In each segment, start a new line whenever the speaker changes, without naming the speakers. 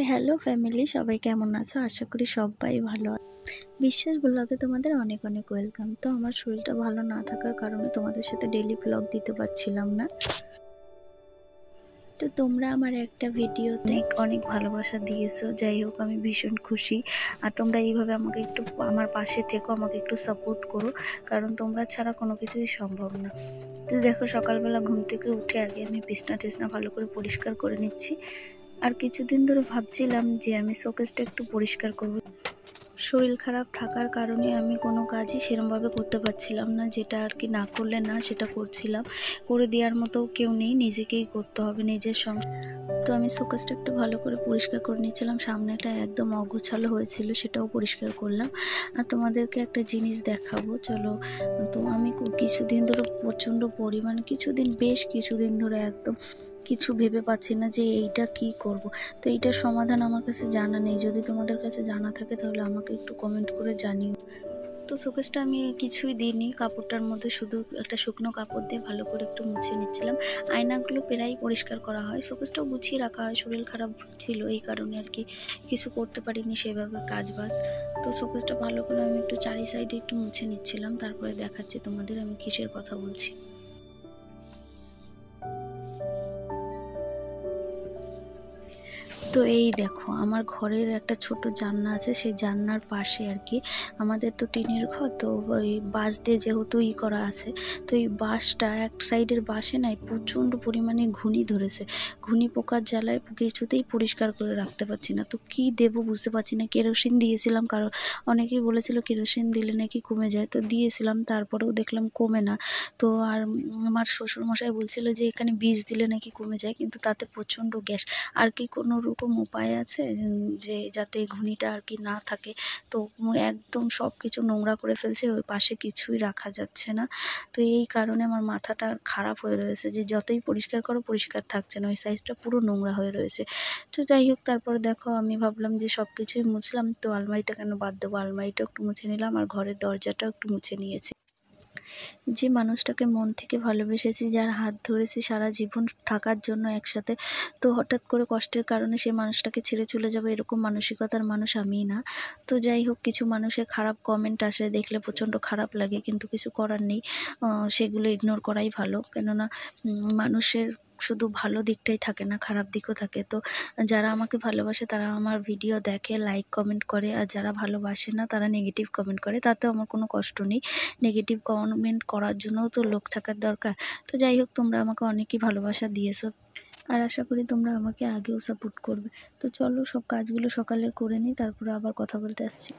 Hello family, সবাই কেমন আছো? আশা করি সবাই ভালো বিশ্বাস ব্লগে তোমাদের অনেক অনেক ওয়েলকাম। তো আমার শরীরটা ভালো না থাকার কারণে তোমাদের সাথে ডেইলি ব্লগ দিতে পারছিলাম না। তো তোমরা আমার একটা ভিডিওতে অনেক ভালোবাসা দিয়েছো, যাই হোক আমি ভীষণ খুশি। আর তোমরা এইভাবে আমাকে একটু আমার পাশে থেকো, আমাকে একটু সাপোর্ট করো, কারণ তোমরা ছাড়া কোনো কিছুই সম্ভব না। তো দেখো, সকালবেলা ঘুম থেকে উঠে আগে আমি বিছনা টিছনা ভালো করে পরিষ্কার করে নিচ্ছি। আর কিছুদিন ধরে ভাবছিলাম যে আমি শোকেসটা একটু পরিষ্কার করব। শরীর খারাপ থাকার কারণে আমি কোনো কাজই সেরমভাবে করতে পারছিলাম না, যেটা আর কি না করলে না সেটা করছিলাম। করে দেওয়ার মতো কেউ নেই, নিজেকেই করতে হবে নিজের সঙ্গে। তো আমি শোকেসটা একটু ভালো করে পরিষ্কার করে নিচ্ছিলাম, সামনেটা একদম অগোছালো হয়েছিল, সেটাও পরিষ্কার করলাম। আর তোমাদেরকে একটা জিনিস দেখাবো, চলো। তো আমি কিছুদিন ধরে প্রচণ্ড পরিমাণ বেশ কিছুদিন ধরে একদম কিছু ভেবে পাচ্ছি না যে এইটা কি করব। তো এইটার সমাধান আমার কাছে জানা নেই, যদি তোমাদের কাছে জানা থাকে তাহলে আমাকে একটু কমেন্ট করে জানিও। তো শোকেসটা আমি কিছুই দিইনি, কাপড়টার মধ্যে শুধু একটা শুকনো কাপড় দিয়ে ভালো করে একটু মুছে নিচ্ছিলাম। আয়নাগুলো প্রায়ই পরিষ্কার করা হয়, শোকেসটাও গুছিয়ে রাখা হয়। শরীর খারাপ ছিল এই কারণে আর কি কিছু করতে পারিনি সেভাবে কাজ বাজ। তো শোকেসটা ভালো করে আমি একটু চারি সাইডে একটু মুছে নিচ্ছিলাম, তারপরে দেখাচ্ছি তোমাদের আমি কিসের কথা বলছি। তো এই দেখো, আমার ঘরের একটা ছোট জানলা আছে, সেই জানলার পাশে আর কি আমাদের তো টিনের ঘর, তো ওই বাঁশ দিয়ে যেহেতু করা আছে, তো এই বাঁশটা এক সাইডের বাঁশে নাই প্রচণ্ড পরিমাণে ঘুনি ধরেছে। ঘুনি পোকার জ্বালায় কিছুতেই পরিষ্কার করে রাখতে পারছি না। তো কি দেবো বুঝতে পারছি না। কেরোসিন দিয়েছিলাম, কারণ অনেকেই বলেছিল কেরোসিন দিলে নাকি কমে যায়, তো দিয়েছিলাম, তারপরেও দেখলাম কমে না। তো আর আমার শ্বশুরমশাই বলছিল যে এখানে বীজ দিলে নাকি কমে যায়, কিন্তু তাতে প্রচণ্ড গ্যাস। আর কি কোনো রকম উপায় আছে যে যাতে ঘুনিটা আর কি না থাকে? তো একদম সব কিছু নোংরা করে ফেলছে, ওই পাশে কিছুই রাখা যাচ্ছে না। তো এই কারণে আমার মাথাটা খারাপ হয়ে রয়েছে যে যতই পরিষ্কার করো পরিষ্কার থাকছে না, ওই সাইডটা পুরো নোংরা হয়ে রয়েছে। তো যাই হোক, তারপর দেখো আমি ভাবলাম যে সব কিছুই মুছলাম, তো আলমারিটা কেন বাদ দেবো, আলমারিটা একটু মুছে নিলাম আর ঘরের দরজাটাও একটু মুছে নিয়েছি। যে মানুষটাকে মন থেকে ভালোবেসেছি, যার হাত ধরেছি সারা জীবন থাকার জন্য একসাথে, তো হঠাৎ করে কষ্টের কারণে সেই মানুষটাকে ছেড়ে চলে যাবে, এরকম মানসিকতার মানুষ আমিই না। তো যাই হোক, কিছু মানুষের খারাপ কমেন্ট আসে, দেখলে প্রচণ্ড খারাপ লাগে, কিন্তু কিছু করার নেই। সেগুলো ইগনোর করাই ভালো, কেননা মানুষের শুধু ভালো দিকটাই থাকে না, খারাপ দিকও থাকে। তো যারা আমাকে ভালোবাসে তারা আমার ভিডিও দেখে, লাইক কমেন্ট করে, আর যারা ভালোবাসে না তারা নেগেটিভ কমেন্ট করে, তাতেও আমার কোনো কষ্ট নেই। নেগেটিভ কমেন্ট করার জন্যও তো লোক থাকার দরকার। তো যাই হোক, তোমরা আমাকে অনেকই ভালোবাসা দিয়েছো, আর আশা করি তোমরা আমাকে আগেও সাপোর্ট করবে। তো চলো, সব কাজগুলো সকালে করে নিই, তারপরে আবার কথা বলতে আসছি।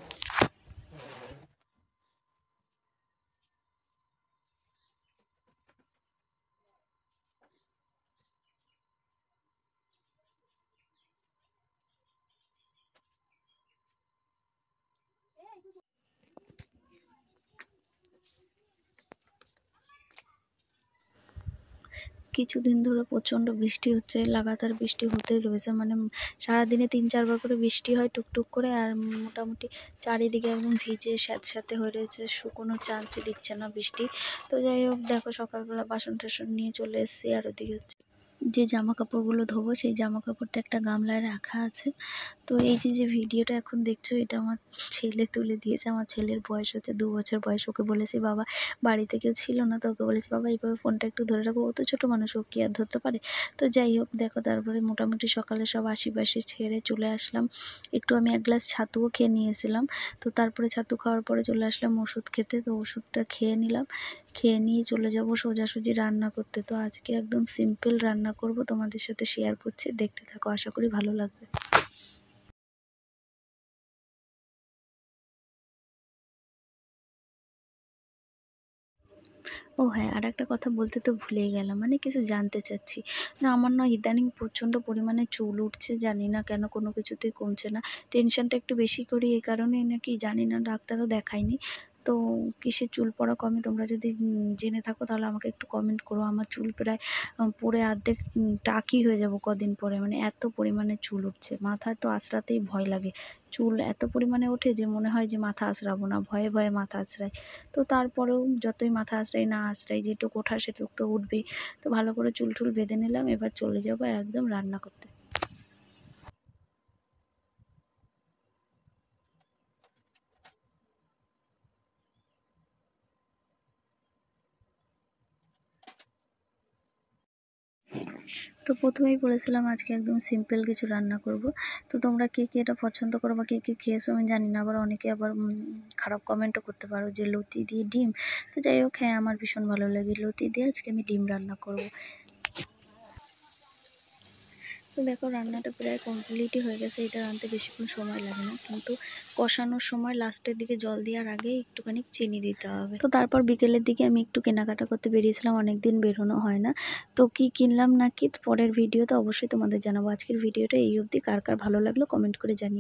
কিছুদিন ধরে প্রচণ্ড বৃষ্টি হচ্ছে, লাগাতার বৃষ্টি হতেই রয়েছে, মানে সারাদিনে ৩-৪ বার করে বৃষ্টি হয় টুকটুক করে, আর মোটামুটি চারিদিকে একদম ভিজে স্যাঁতস্যাঁতে হয়ে রয়েছে, শুকোনোর চান্সই দিচ্ছে না বৃষ্টি। তো যাই হোক, দেখো সকালবেলা বাসন টাসন নিয়ে চলে এসেছি, আর ওদিকে হচ্ছে যে জামা কাপড়গুলো ধোবো, সেই জামা কাপড়টা একটা গামলায় রাখা আছে। তো এই যে ভিডিওটা এখন দেখছো, এটা আমার ছেলে তুলে দিয়েছে। আমার ছেলের বয়স হচ্ছে 2 বছর বয়স। ওকে বলেছি, বাবা বাড়িতে কেউ ছিল না, তো ওকে বলেছি, বাবা এইভাবে ফোনটা একটু ধরে রাখো। ও তো ছোটো মানুষ, ও কি আর ধরতে পারে? তো যাই হোক, দেখো তারপরে মোটামুটি সকালে সব আশিপাশি ছেড়ে চলে আসলাম। একটু আমি 1 গ্লাস ছাতুও খেয়ে নিয়েছিলাম। তো তারপরে ছাতু খাওয়ার পরে চলে আসলাম ওষুধ খেতে। তো ওষুধটা খেয়ে নিলাম, খেয়ে নিয়ে চলে যাব সোজাসুজি রান্না করতে। তো আজকে একদম সিম্পল রান্না করব, তোমাদের সাথে শেয়ার করছি, দেখতে থাকো, আশা করি ভালো লাগবে। ও হ্যাঁ, আরেকটা কথা বলতে তো ভুলেই গেলাম, মানে কিছু জানতে চাচ্ছি। না, আমার না ইদানিং প্রচণ্ড পরিমাণে চুল উঠছে, জানি না কেন, কোনো কিছুতেই কমছে না। টেনশনটা একটু বেশি করি, এই কারণেই নাকি জানি না, ডাক্তারও দেখাইনি। তো কিসে চুল পড়া কমে, তোমরা যদি জেনে থাকো তাহলে আমাকে একটু কমেন্ট করো। আমার চুল প্রায় পড়ে অর্ধেক টাকই হয়ে যাব কদিন পরে, মানে এত পরিমাণে চুল উঠছে, মাথায় তো আঁচড়াতেই ভয় লাগে। চুল এত পরিমাণে ওঠে যে মনে হয় যে মাথা আঁচড়াবো না, ভয়ে ভয়ে মাথা আঁচড়াই। তো তারপরেও যতই মাথা আঁচড়াই না আঁচড়াই, যেটুকু ওঠার সেটুকু তো উঠবেই। তো ভালো করে চুল টুল বেঁধে নিলাম, এবার চলে যাবো একদম রান্না করতে। তো প্রথমেই বলেছিলাম আজকে একদম সিম্পল কিছু রান্না করব। তো তোমরা কে কে এটা পছন্দ করো বা কে কে খেয়েছো আমি জানি না, আবার অনেকে আবার খারাপ কমেন্টও করতে পারো যে লতি দিয়ে ডিম। তো যাই হোক, হ্যাঁ আমার ভীষণ ভালো লাগে লতি দিয়ে আজকে আমি ডিম রান্না করব। তো দেখো রান্নাটা প্রায় কমপ্লিটই হয়ে গেছে, এটা রাঁধতে বেশিক্ষণ সময় লাগে না, কিন্তু কষানোর সময় লাস্টের দিকে জল দেওয়ার আগে একটুখানি চিনি দিতে হবে। তো তারপর বিকেলের দিকে আমি একটু কেনাকাটা করতে বেরিয়েছিলাম, অনেকদিন বেরোনো হয় না। তো কি কিনলাম না কি পরের ভিডিওতে অবশ্যই তোমাদের জানাবো। আজকের ভিডিওটা এই অবধি, কার কার ভালো লাগলো কমেন্ট করে জানিও।